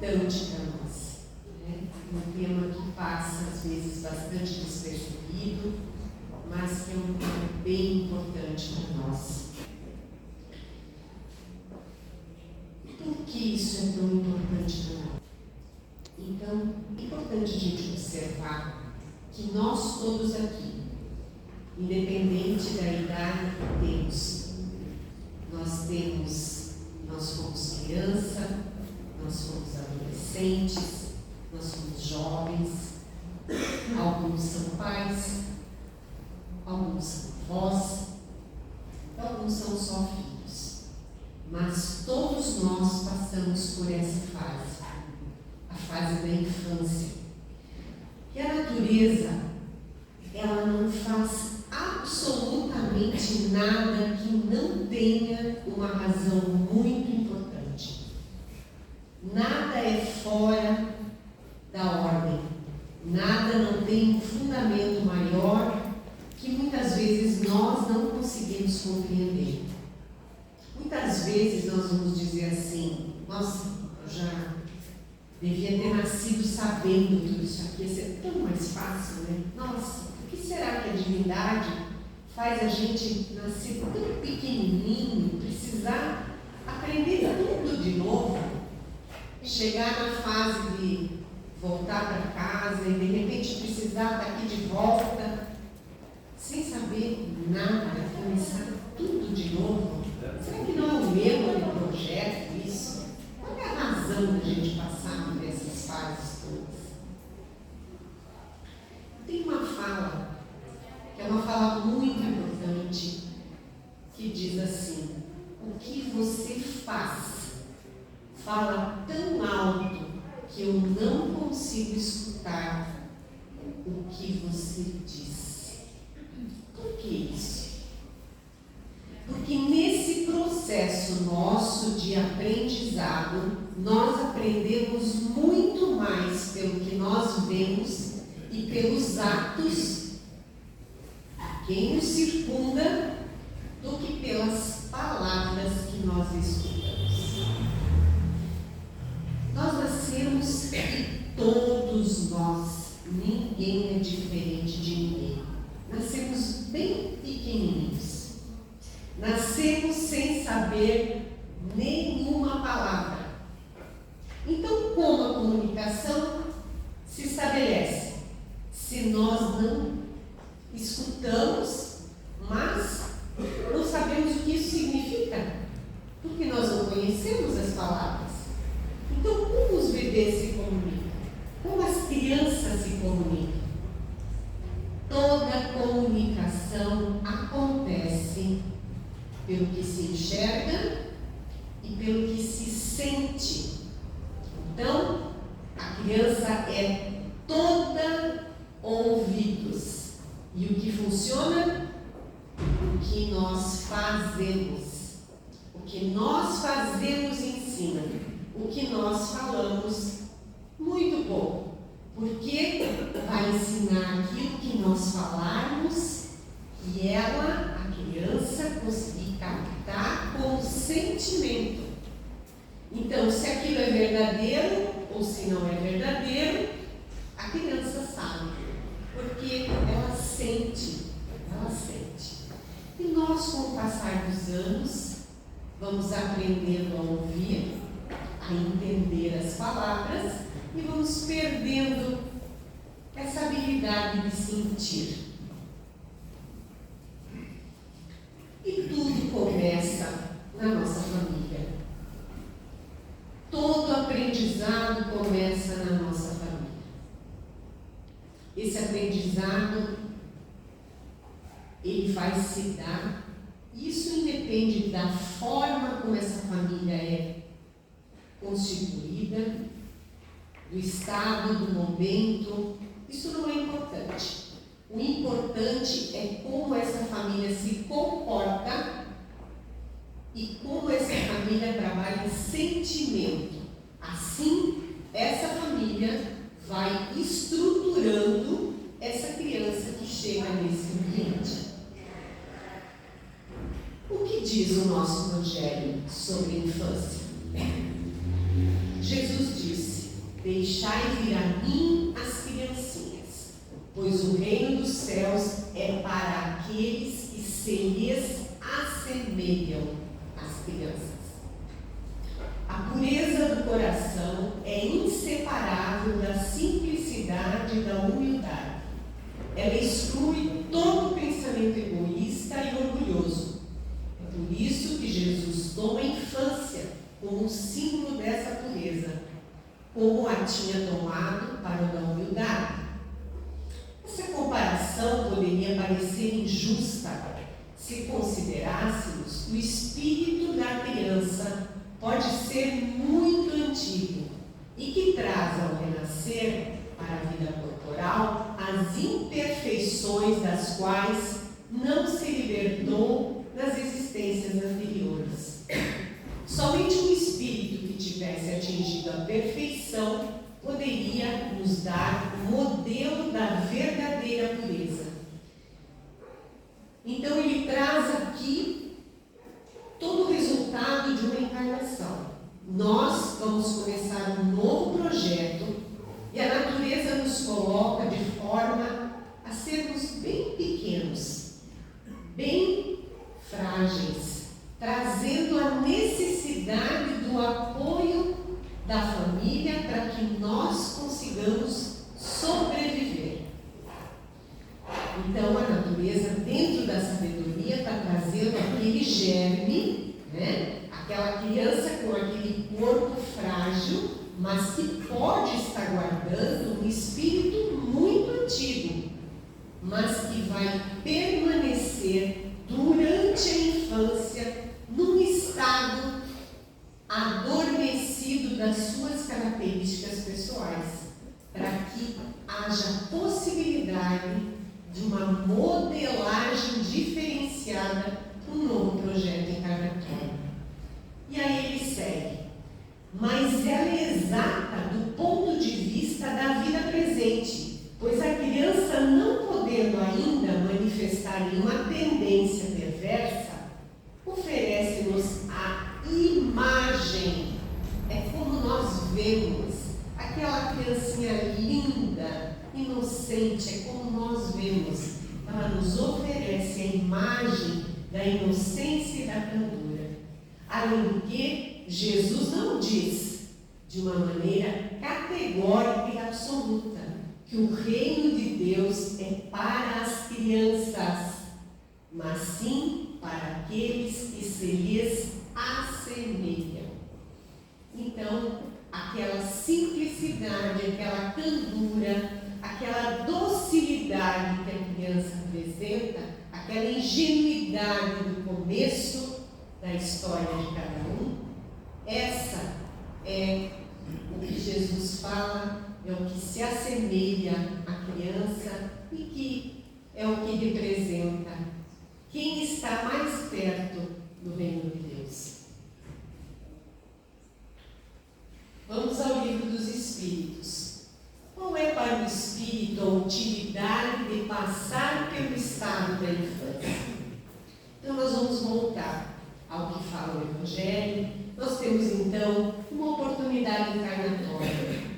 importante para nós, né? Um tema que passa, às vezes, bastante despercebido, mas que é um tema bem importante para nós. Por que isso é tão importante para nós? Então, é importante a gente observar que nós todos aqui, independente da idade que temos, nós fomos criança, nós somos adolescentes, nós somos jovens, alguns são pais, alguns são avós, alguns são só filhos. Mas todos nós passamos por essa fase, a fase da infância. E a natureza, ela não faz absolutamente nada que não tenha uma razão muito importante. Nada é fora da ordem, nada não tem um fundamento maior que muitas vezes nós não conseguimos compreender. Muitas vezes nós vamos dizer assim: nossa, eu já devia ter nascido sabendo tudo isso aqui, ia ser tão mais fácil, né? Nossa, por que será que a divindade faz a gente nascer tão pequenininho, precisar aprender tudo de novo, chegar na fase de voltar para casa e de repente precisar estar aqui de volta, sem saber nada, começar tudo de novo? Será que não é o erro do projeto isso? Qual é a razão da gente passar por essas fases todas? Tem uma fala, que é uma fala muito importante, que diz assim: o que você faz fala tão alto que eu não consigo escutar o que você diz. Por que isso? Porque nesse processo nosso de aprendizado, nós aprendemos muito mais pelo que nós vemos e pelos atos de quem nos circunda do que pelas palavras que nós escutamos. Nós nascemos e todos nós, ninguém é diferente de ninguém. Nascemos bem pequenininhos. Nascemos sem saber nenhuma palavra. Então, como a comunicação se estabelece? Se nós não escutamos, mas não sabemos o que isso significa, porque nós não conhecemos as palavras. Então, como os bebês se comunicam? Como as crianças se comunicam? Toda comunicação acontece pelo que se enxerga e pelo que se sente. Então, a criança é toda ouvidos. E o que funciona? O que nós fazemos. O que nós fazemos ensina. O que nós falamos, muito pouco. Porque vai ensinar aquilo que nós falarmos e ela, a criança, conseguir captar com o sentimento. Então, se aquilo é verdadeiro ou se não é verdadeiro, a criança sabe, porque ela sente. E nós, com o passar dos anos, vamos aprendendo a ouvir, a entender as palavras e vamos perdendo essa habilidade de sentir. E tudo começa na nossa família. Todo aprendizado começa na nossa família. Esse aprendizado, ele vai se dar, isso independe da forma como essa família é constituída, do estado, do momento, isso não é importante. O importante é como essa família se comporta e como essa família trabalha sentimento. Assim, essa família vai estruturando essa criança que chega nesse ambiente. O que diz o nosso Evangelho sobre a infância? Jesus disse: deixai vir a mim as criancinhas, pois o reino dos céus é para aqueles que se lhes assemelham às crianças. A pureza do coração é inseparável da simplicidade e da humildade. Ela exclui todo pensamento egoísta e orgulhoso. É por isso que Jesus toma a infância como um símbolo dessa pureza, como a tinha tomado para o da humildade. Essa comparação poderia parecer injusta se considerássemos que o espírito da criança pode ser muito antigo e que traz ao renascer para a vida corporal as imperfeições das quais não se libertou nas existências anteriores. Somente um espírito que tivesse atingido a perfeição poderia nos dar o modelo da verdadeira pureza. Então ele traz aqui todo o resultado de uma encarnação. Nós vamos começar um novo projeto e a natureza nos coloca de forma a sermos bem pequenos, bem frágeis, trazendo a necessidade do apoio da família para que nós consigamos sobreviver. Então a natureza, dentro da sabedoria, está trazendo aquele germe, né? Aquela criança com aquele corpo frágil, mas que pode estar guardando um espírito muito antigo, mas que vai permanecer durante a infância num estado adormecido das suas características pessoais, para que haja possibilidade de uma modelagem diferenciada para um novo projeto encarnatório. E aí ele segue: mas ela é exata do ponto de vista da vida presente, pois a criança, não podendo ainda manifestar nenhuma tendência perversa, oferece-nos a imagem. É como nós vemos aquela criancinha linda, inocente, é como nós vemos. Ela nos oferece a imagem da inocência e da candura. Além do que, Jesus não diz de uma maneira categórica e absoluta que o reino de Deus é para as crianças, mas sim para aqueles que se lhes assemelham. Então, aquela simplicidade, aquela candura, aquela docilidade que a criança apresenta, aquela ingenuidade do começo da história de cada um, essa é o que Jesus fala, é o que se assemelha à criança e que é o que representa quem está mais perto do reino de Deus. Vamos ao livro dos Espíritos. Qual é para o Espírito a utilidade de passar pelo estado da infância? Então nós vamos voltar ao que fala o Evangelho. Nós temos então uma oportunidade encarnatória.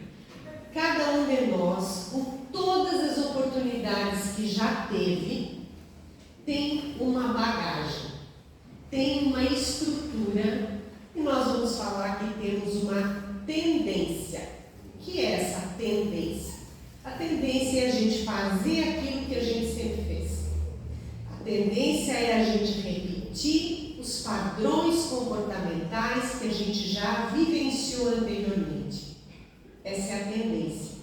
Cada um de nós, com todas as oportunidades que já teve, tem uma bagagem, tem uma estrutura, e nós vamos falar que temos uma tendência. O que é essa tendência? A tendência é a gente fazer aquilo que a gente sempre fez. A tendência é a gente repetir os padrões comportamentais que a gente já vivenciou anteriormente. Essa é a tendência.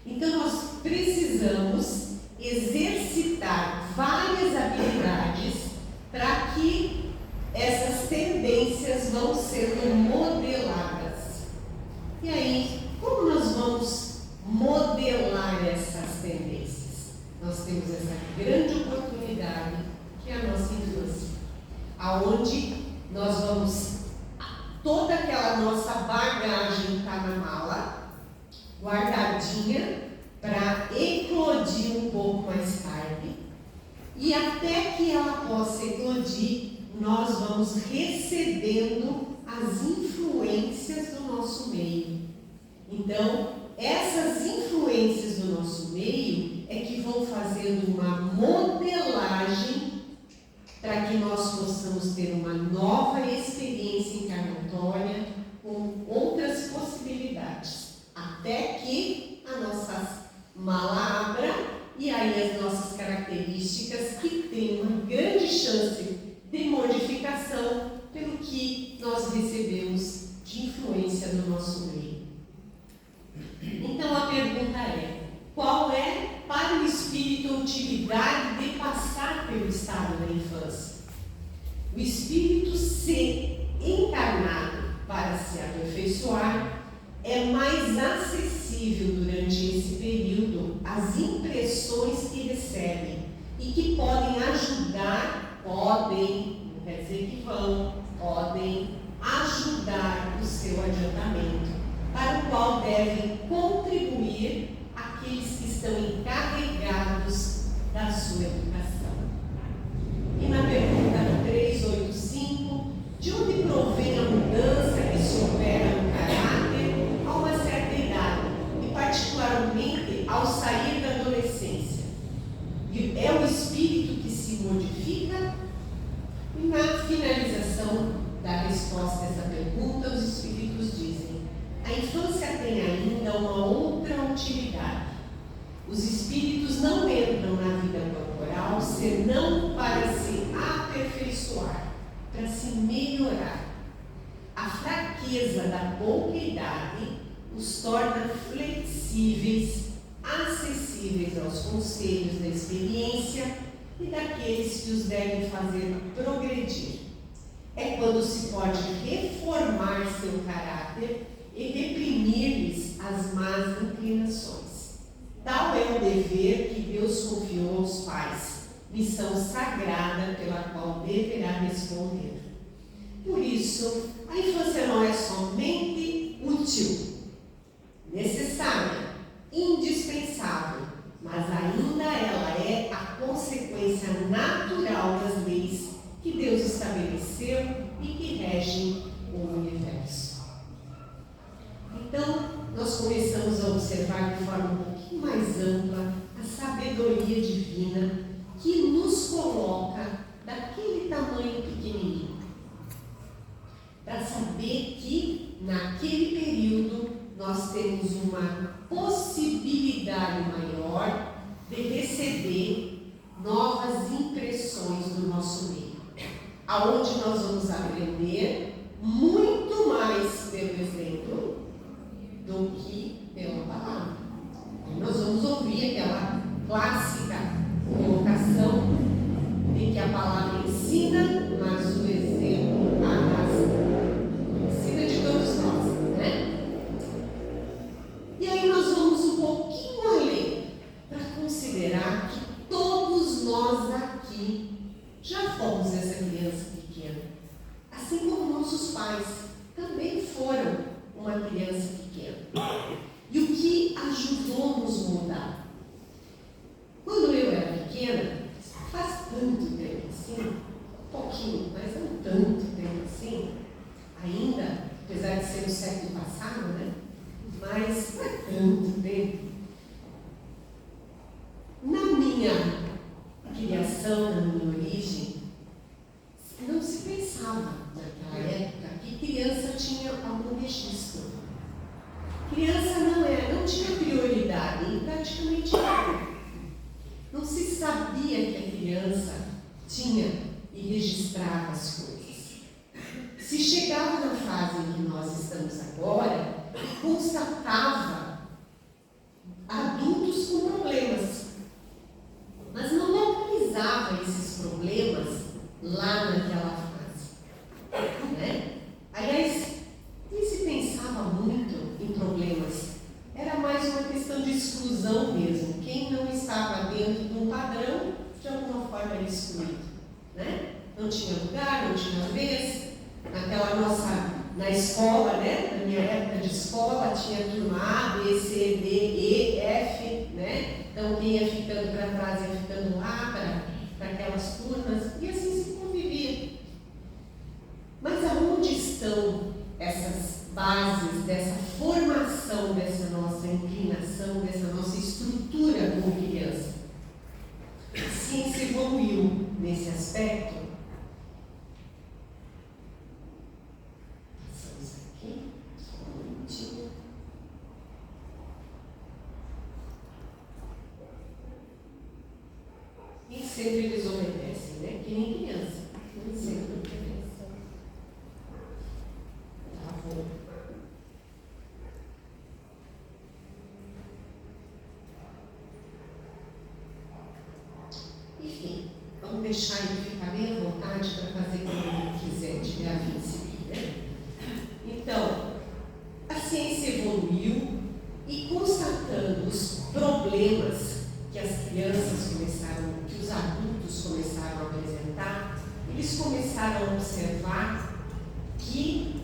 Então nós precisamos exercitar várias habilidades para que essas tendências vão sendo modeladas. E aí, como nós vamos modelar essas tendências? Nós temos essa grande oportunidade que é a nossa infância, aonde nós vamos, toda aquela nossa bagagem está na mala, guardadinha, para eclodir um pouco mais tarde, e até que ela possa eclodir, nós vamos recebendo as influências do nosso meio. Então, essas influências do nosso meio é que vão fazendo uma modelagem para que nós possamos ter uma nova experiência encarnatória com outras possibilidades, até que a nossa mala abra e aí as nossas características que têm uma grande chance de modificação pelo que nós recebemos de influência do nosso meio. Então a pergunta é: qual é para o espírito a utilidade de passar pelo estado da infância? O espírito ser encarnado para se aperfeiçoar é mais acessível durante esse período às impressões que recebe e que podem ajudar, não quer dizer que vão, podem ajudar o seu adiantamento, para o qual devem contribuir aqueles que estão encarregados da sua educação. E na pergunta 385, de onde provém a mudança que se opera no caráter a uma certa idade, e particularmente ao sair da adolescência? É o espírito que se modifica? E na finalização da resposta a essa pergunta, os espíritos dizem: a infância tem ainda uma outra utilidade. Os espíritos não entram na vida corporal senão para se aperfeiçoar, para se melhorar. A fraqueza da pouca idade os torna flexíveis, acessíveis aos conselhos da experiência e daqueles que os devem fazer progredir. É quando se pode reformar seu caráter e reprimir-lhes as más inclinações. Tal é o dever que Deus confiou aos pais, missão sagrada pela qual deverá responder. Por isso, a infância não é somente útil, necessária, indispensável, mas ainda ela é a consequência natural das leis que Deus estabeleceu e que regem o universo. Então, nós começamos a observar de forma um pouquinho mais ampla a sabedoria divina que nos coloca daquele tamanho pequenininho, para saber que naquele período nós temos uma possibilidade maior de receber novas impressões do nosso meio, aonde nós vamos aprender muito mais pelo exemplo do que pela palavra. Nós vamos ouvir aquela clássica colocação de que a palavra ensina, mas o exemplo arrasta. Ensina de todos nós, né? E aí nós vamos um pouquinho além para considerar que todos nós aqui já fomos essa criança pequena, assim como nossos pais também foram uma criança pequena. E o que ajudou nos mudar? Quando eu era pequena, faz tanto tempo assim, um pouquinho, mas não tanto tempo assim, ainda, apesar de ser no século passado, né? Mas não é tanto tempo. Na minha criação, na minha origem, não se pensava naquela época que criança tinha algum registro. Criança não tinha prioridade em praticamente nada. Não se sabia que a criança tinha e registrava as coisas. Se chegava na fase em que nós estamos agora, constatava adultos com problemas, mas não localizava esses problemas lá naquela fase, né? Aliás, nem se pensava muito em problemas, era mais uma questão de exclusão mesmo. Quem não estava dentro de um padrão, de alguma forma era excluído, né? Não tinha lugar, não tinha vez. Na escola, né? Na minha época de escola, tinha turma A, B, C, D, E, F, né? Então quem ia ficando para trás ia ficando lá para aquelas turmas, e assim se convivia. Mas aonde estão essas bases dessa formação evolução dessa nossa inclinação, dessa nossa estrutura como criança. A ciência evoluiu nesse aspecto. Passamos aqui, só um minutinho. Nem sempre eles obedecem, né? Que nem criança. Nem sempre obedecem. Travou. Enfim, vamos deixar ele ficar bem à vontade para fazer como ele quiser, tiver a fim de seguir, né? Então, a ciência evoluiu e constatando os problemas que as crianças começaram, que os adultos começaram a apresentar, eles começaram a observar que,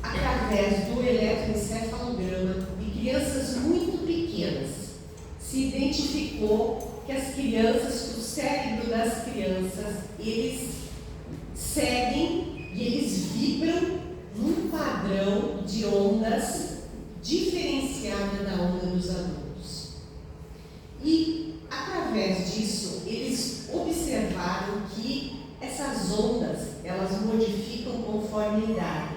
através do eletroencefalograma de crianças muito pequenas, se identificou que as crianças, que o cérebro das crianças, eles seguem e eles vibram num padrão de ondas diferenciada da onda dos adultos. E, através disso, eles observaram que essas ondas, elas modificam conforme a idade.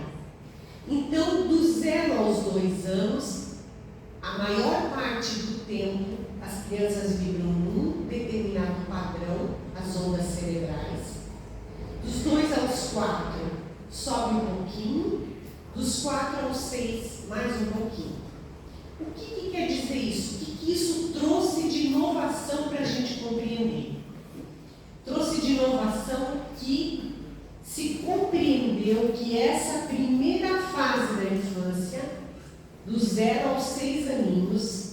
Então, do 0 aos 2 anos, a maior parte do tempo, as crianças vibram num determinado padrão, as ondas cerebrais. Dos 2 aos 4, sobe um pouquinho. Dos 4 aos 6, mais um pouquinho. O que quer dizer isso? O que isso trouxe de inovação para a gente compreender? Trouxe de inovação que se compreendeu que essa primeira fase da infância, do 0 aos 6 aninhos,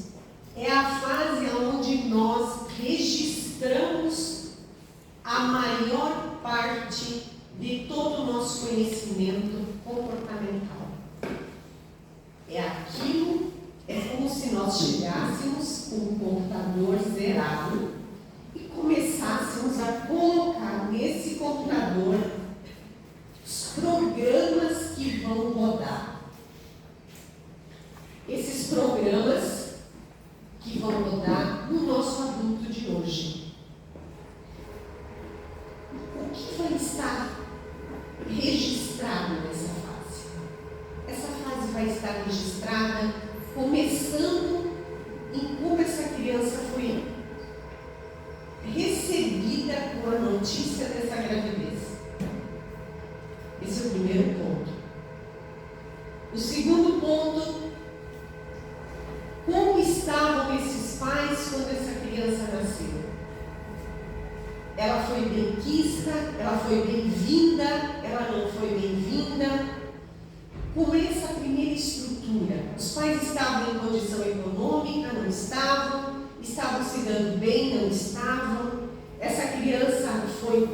é a fase onde nós registramos a maior parte de todo o nosso conhecimento comportamental. É como se nós chegássemos com um computador zerado e começássemos a colocar nesse computador os programas que vão rodar. Esses programas que vão rodar no nosso adulto de hoje. O que vai estar registrado nessa fase? Essa fase vai estar registrada começando em como essa criança foi recebida com a notícia dessa gravidez. Esse é o primeiro ponto. O segundo ponto, como estavam esses pais quando essa criança nasceu? Ela foi benquista, ela foi bem-vinda, ela não foi bem-vinda. Como é essa primeira estrutura? Os pais estavam em condição econômica, não estavam se dando bem, não estavam. Essa criança foi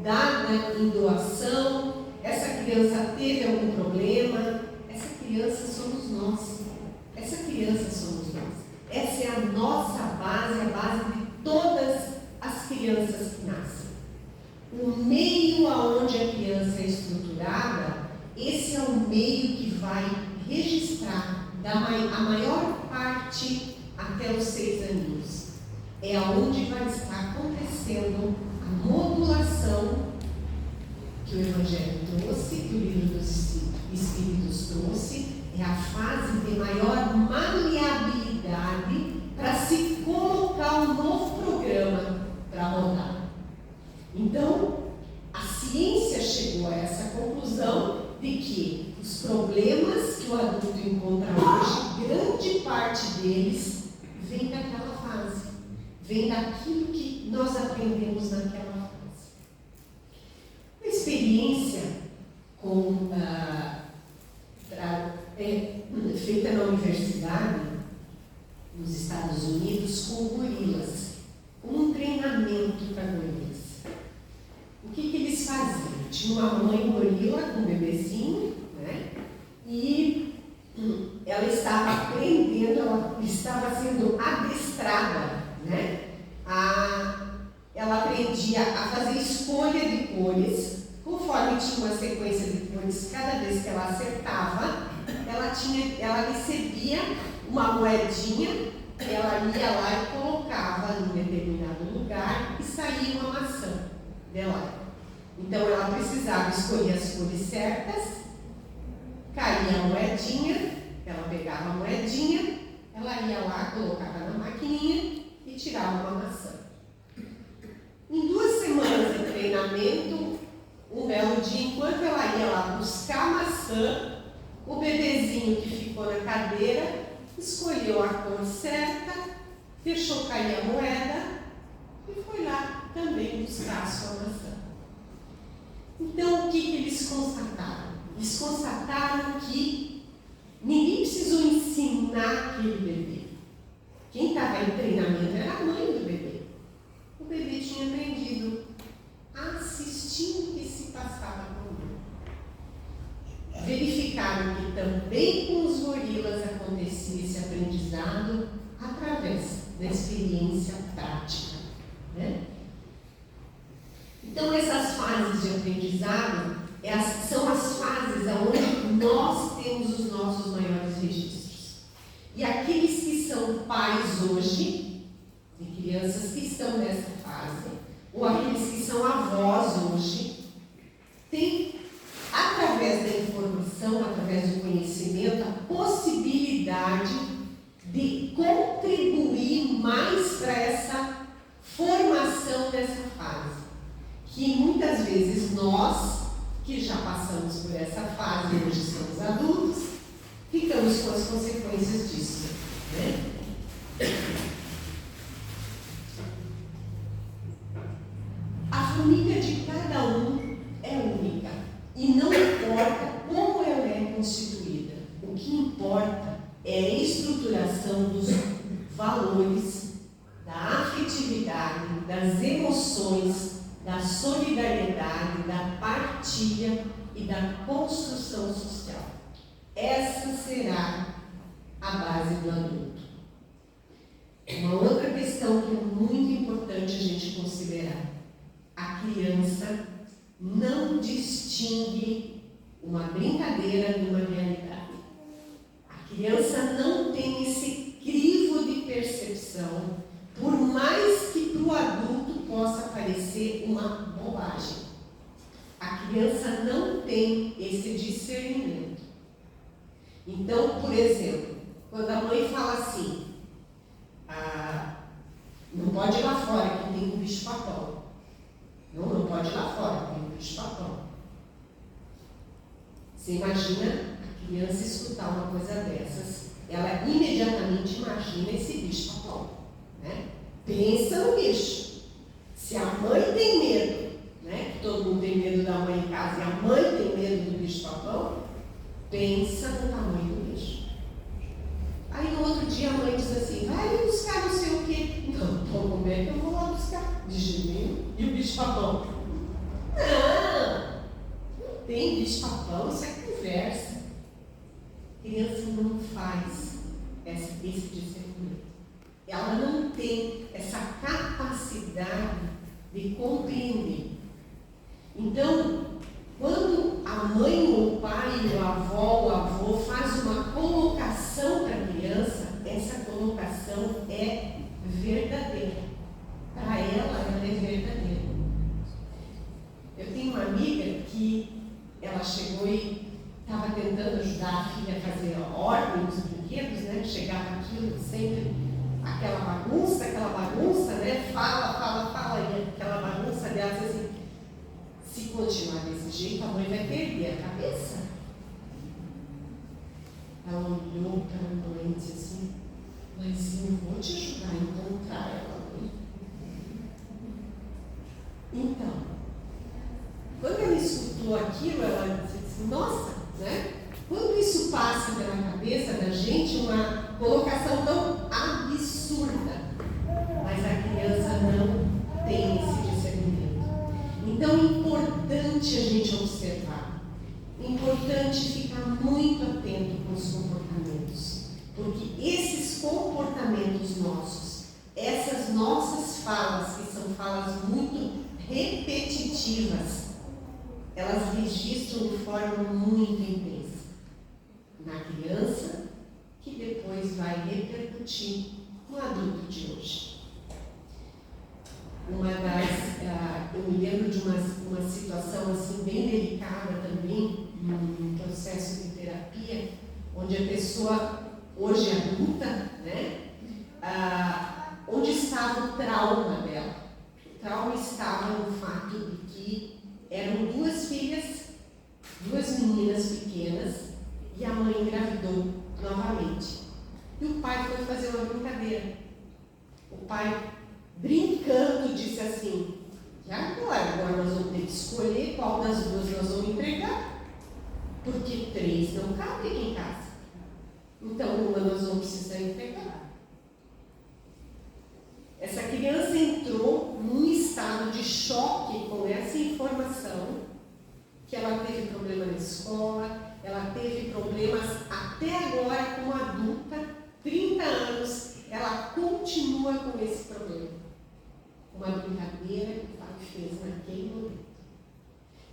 dada em doação, essa criança teve algum problema. Essa criança somos nós. Essa criança somos nós. Essa é a nossa base, a base de todas as crianças que nascem. O meio aonde a criança é estruturada, esse é o meio que vai registrar a maior parte até os 6 aninhos. É aonde vai estar acontecendo a modulação que o Evangelho trouxe, que o Livro dos Espíritos trouxe. É a fase de maior maleabilidade para se colocar um novo programa para rodar. Então, a ciência chegou a essa conclusão de que os problemas que o adulto encontra hoje, grande parte deles vem daquela fase, vem daquilo que nós aprendemos naquela fase. Uma experiência feita na universidade, nos Estados Unidos, com gorilas, com um treinamento para gorilas. O que eles faziam? Tinha uma mãe gorila com um bebezinho, né? E ela estava aprendendo, ela estava sendo adestrada, né? Ela aprendia a fazer escolha de cores, conforme tinha uma sequência de cores, cada vez que ela acertava, ela recebia uma moedinha, ela ia lá e colocava em determinado lugar e saía uma maçã de lá. Então ela precisava escolher as cores certas, caía a moedinha, ela pegava a moedinha, ela ia lá, colocava na maquininha e tirava uma maçã. Em 2 semanas de treinamento, um belo dia, enquanto ela ia lá buscar a maçã, o bebezinho que ficou na cadeira escolheu a cor certa, deixou cair a moeda e foi lá também buscar a sua maçã. Então, o que eles constataram? Eles constataram que ninguém precisou ensinar aquele bebê. Quem estava em treinamento era a mãe do bebê. O bebê tinha aprendido assistindo o que se passava com o mundo. Verificaram que também com os gorilas acontecia esse aprendizado através da experiência prática, né? Então, essas fases de aprendizado são as fases onde nós temos os nossos maiores registros. E aqueles que são pais hoje, de crianças que estão nessa fase, ou aqueles que são avós hoje, têm, através da informação, através do conhecimento, a possibilidade de contribuir mais para essa formação dessa fase. Que muitas vezes nós, que já passamos por essa fase e hoje somos adultos, ficamos com as consequências disso, né? A família de cada um é única e não importa como ela é constituída. O que importa é a estruturação dos valores, da afetividade, das emoções, da solidariedade, da partilha e da construção social. Essa será a base do adulto. Uma outra questão que é muito importante a gente considerar: a criança não distingue uma brincadeira de uma realidade. A criança não tem esse crivo de percepção, por mais que para o adulto possa parecer uma bobagem. A criança não tem esse discernimento. Então, por exemplo, quando a mãe fala assim, não pode ir lá fora que tem um bicho-papão. Não pode ir lá fora que tem um bicho-papão. Você imagina a criança escutar uma coisa dessas, ela imediatamente imagina esse bicho-papão, né? Pensa no bicho. Se a mãe tem medo, né, que todo mundo tem medo da mãe em casa, e a mãe tem medo do bicho-papão, pensa no tamanho do bicho. Aí no outro dia a mãe diz assim, vai buscar não sei o quê. Não, então como é que eu vou lá buscar? De gelinho e o bicho-papão? Não tem bicho-papão, isso é conversa. A criança não faz esse discernimento. Ela não tem essa capacidade de compreender. Então, quando a mãe ou o pai, ou a avó ou o avô faz uma colocação para a criança, essa colocação é verdadeira. Para ela é verdadeira. Eu tenho uma amiga que ela chegou e estava tentando ajudar a filha a fazer ordem nos brinquedos, né? Chegava aquilo sempre, aquela bagunça, né? Fala, e aquela bagunça dela, assim, se continuar desse jeito, a mãe vai perder a cabeça. Ela olhou para a mãe e disse assim, mas eu vou te ajudar a encontrar ela, mãe. Então, quando ela escutou aquilo, ela disse assim, nossa, né? Quando isso passa pela cabeça da gente, uma colocação tão absurda, mas a criança não tem esse discernimento. Então é importante a gente observar, é importante ficar muito atento com os comportamentos, porque esses comportamentos nossos, essas nossas falas, que são falas muito repetitivas, elas registram de forma muito intensa na criança, que depois vai repercutir no adulto de hoje. Eu me lembro de uma situação assim bem delicada também, num processo de terapia, onde a pessoa, hoje adulta, né, onde estava o trauma dela. O trauma estava no fato de que eram duas filhas, duas meninas pequenas, e a mãe engravidou novamente. E o pai foi fazer uma brincadeira. O pai, brincando, disse assim: e agora nós vamos ter que escolher qual das duas nós vamos entregar, porque 3 não cabem aqui em casa. Então uma nós vamos precisar entregar. Essa criança entrou num estado de choque com essa informação, que ela teve problema na escola, ela teve problemas até agora como adulta, 30 anos, ela continua com esse problema. Uma brincadeira que o pai fez naquele momento.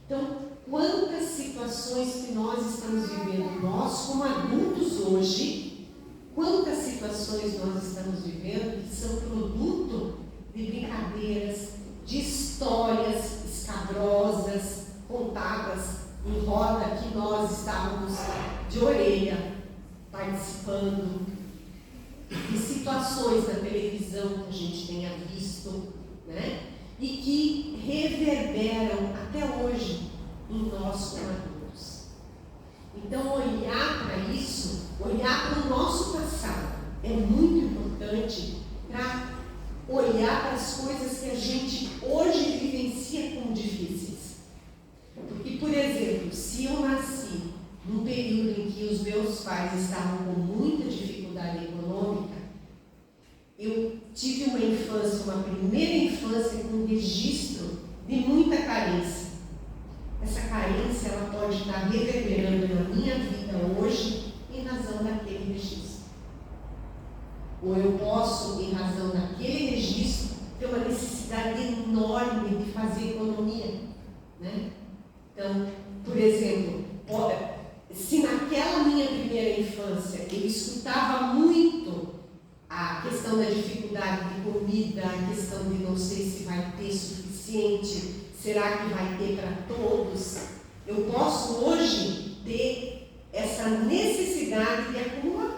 Então, quantas situações que nós estamos vivendo, nós como adultos hoje, quantas situações nós estamos vivendo que são produto de brincadeiras, de histórias escabrosas, contadas em roda, que nós estávamos de orelha participando, de situações na televisão que a gente tenha visto, né? E que reverberam até hoje em nós como adultos. Então, olhar para isso, olhar para o nosso passado, é muito importante para olhar para as coisas que a gente hoje vivencia como difíceis. Porque, por exemplo, se eu nasci num período em que os meus pais estavam com muita dificuldade econômica, eu tive uma infância, uma primeira infância com registro de muita carência. Essa carência ela pode estar reverberando na minha vida hoje em razão daquele registro. Ou eu posso, em razão daquele registro, ter uma necessidade enorme de fazer economia, né? Então, por exemplo, se naquela minha primeira infância eu escutava muito a questão da dificuldade de comida, a questão de não sei se vai ter suficiente, será que vai ter para todos, eu posso hoje ter essa necessidade de acumular.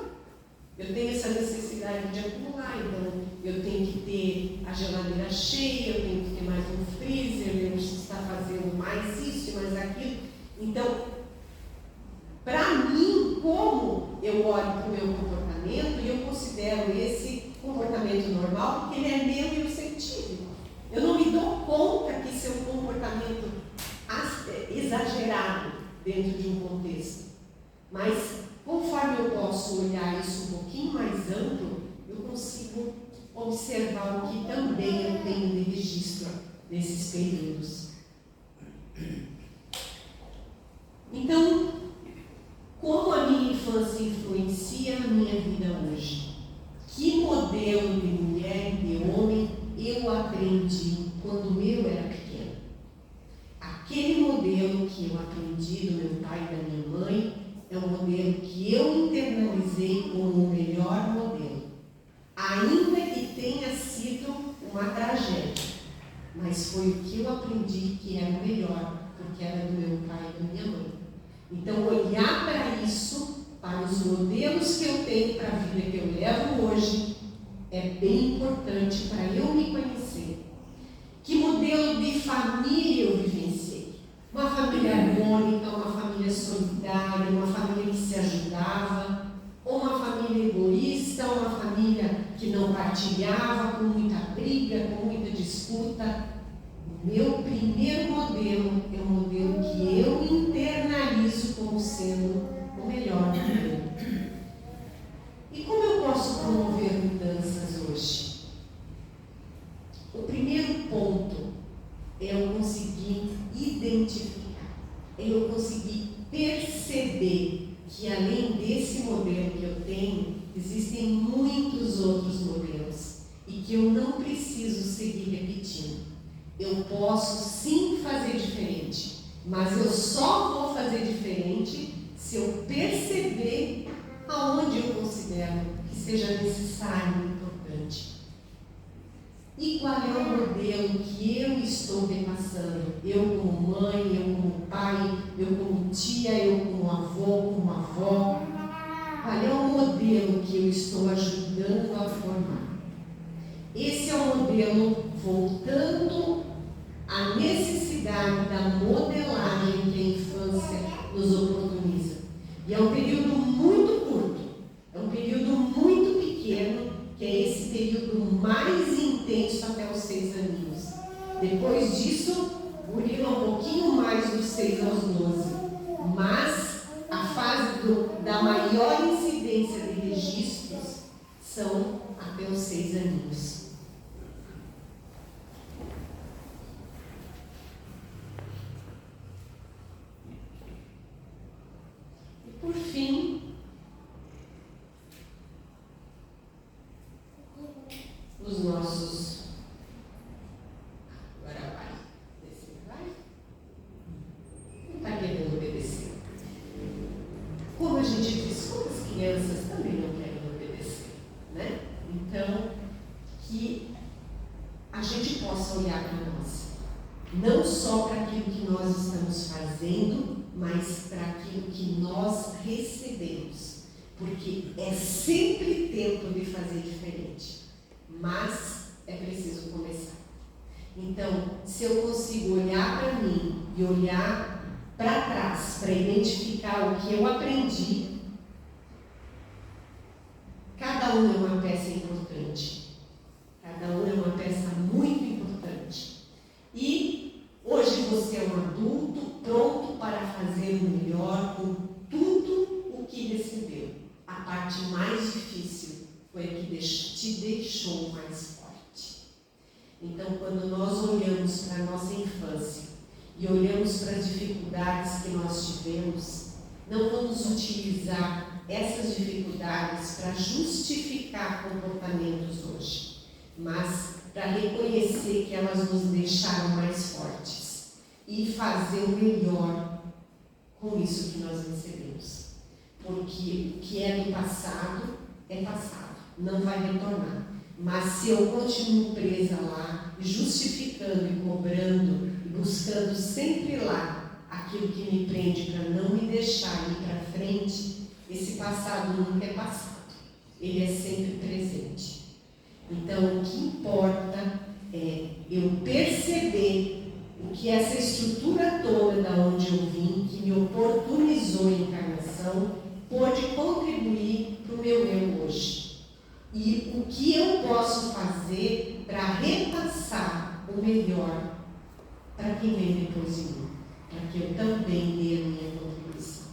Eu tenho essa necessidade de acumular, então eu tenho que ter a geladeira cheia, eu tenho que ter mais um freezer, eu preciso estar fazendo mais isso e mais aquilo. Então, para mim, como eu olho para o meu comportamento, e eu considero esse comportamento normal, porque ele é meu e eu sempre tive. Eu não me dou conta que esse é um comportamento exagerado dentro de um contexto. Mas, conforme eu posso olhar isso um pouquinho mais amplo, eu consigo observar o que também eu tenho de registro nesses períodos. Então, como a minha infância influencia na minha vida hoje? Que modelo de mulher e de homem eu aprendi quando eu era pequena? Aquele modelo que eu aprendi do meu pai e da minha mãe é um modelo que eu internalizei como o melhor modelo. Ainda que tenha sido uma tragédia, mas foi o que eu aprendi que era o melhor, porque era do meu pai e da minha mãe. Então, olhar para isso, para os modelos que eu tenho para a vida que eu levo hoje, é bem importante para eu me conhecer. Que modelo de família eu vivenciei? Uma família harmônica, uma família solidária, uma família que se ajudava, ou uma família egoísta, uma família que não partilhava, com muita briga, com muita disputa. Meu primeiro modelo é um modelo que eu internalizo como sendo o melhor modelo. E como eu posso promover mudanças hoje? O primeiro ponto é eu conseguir identificar, é eu conseguir perceber que além desse modelo que eu tenho, existem muitos outros modelos e que eu não preciso seguir repetindo. Eu posso sim fazer diferente, mas eu só vou fazer diferente se eu perceber aonde eu considero que passando. Eu como mãe, eu como pai, eu como tia, eu como avô, como avó. Qual é o modelo que eu estou ajudando a formar? Esse é o modelo voltando à necessidade da modelagem que a infância nos oportuniza. E é um período muito curto, é um período muito pequeno, que é esse período mais intenso até os 6 aninhos. Depois disso, burila um pouquinho mais dos 6 aos 12. Mas a fase da maior incidência de registros são até os 6 aninhos. E por fim, os nossos. Agora vai. Descer, vai. Não está querendo obedecer. Como a gente diz, quantas crianças também não querem obedecer, né? Então, que a gente possa olhar para nós, não só para aquilo que nós estamos fazendo, mas para aquilo que nós recebemos, porque é sempre tempo de fazer diferente, mas é preciso começar. Então, se eu consigo olhar para mim e olhar para trás, para identificar o que eu aprendi, cada um é uma peça importante. Cada um é uma peça muito importante. E hoje você é um adulto pronto para fazer o melhor com tudo o que recebeu. A parte mais difícil foi a que te deixou mais forte. Então, quando nós olhamos para a nossa infância e olhamos para as dificuldades que nós tivemos, não vamos utilizar essas dificuldades para justificar comportamentos hoje, mas para reconhecer que elas nos deixaram mais fortes e fazer o melhor com isso que nós recebemos. Porque o que é do passado, não vai retornar. Mas se eu continuo presa lá, justificando e cobrando, e buscando sempre lá aquilo que me prende para não me deixar ir para frente, esse passado nunca é passado, ele é sempre presente. Então, o que importa é eu perceber o que essa estrutura toda da onde eu vim, que me oportunizou a encarnação, pode contribuir para o meu eu hoje. E o que eu posso fazer para repassar o melhor para quem vem depois de mim, para que eu também dê a minha contribuição.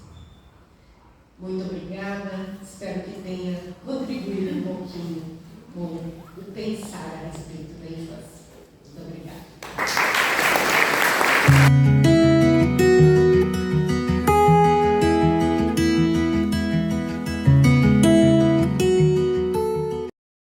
Muito obrigada, espero que tenha contribuído um pouquinho com o pensar a respeito da infância.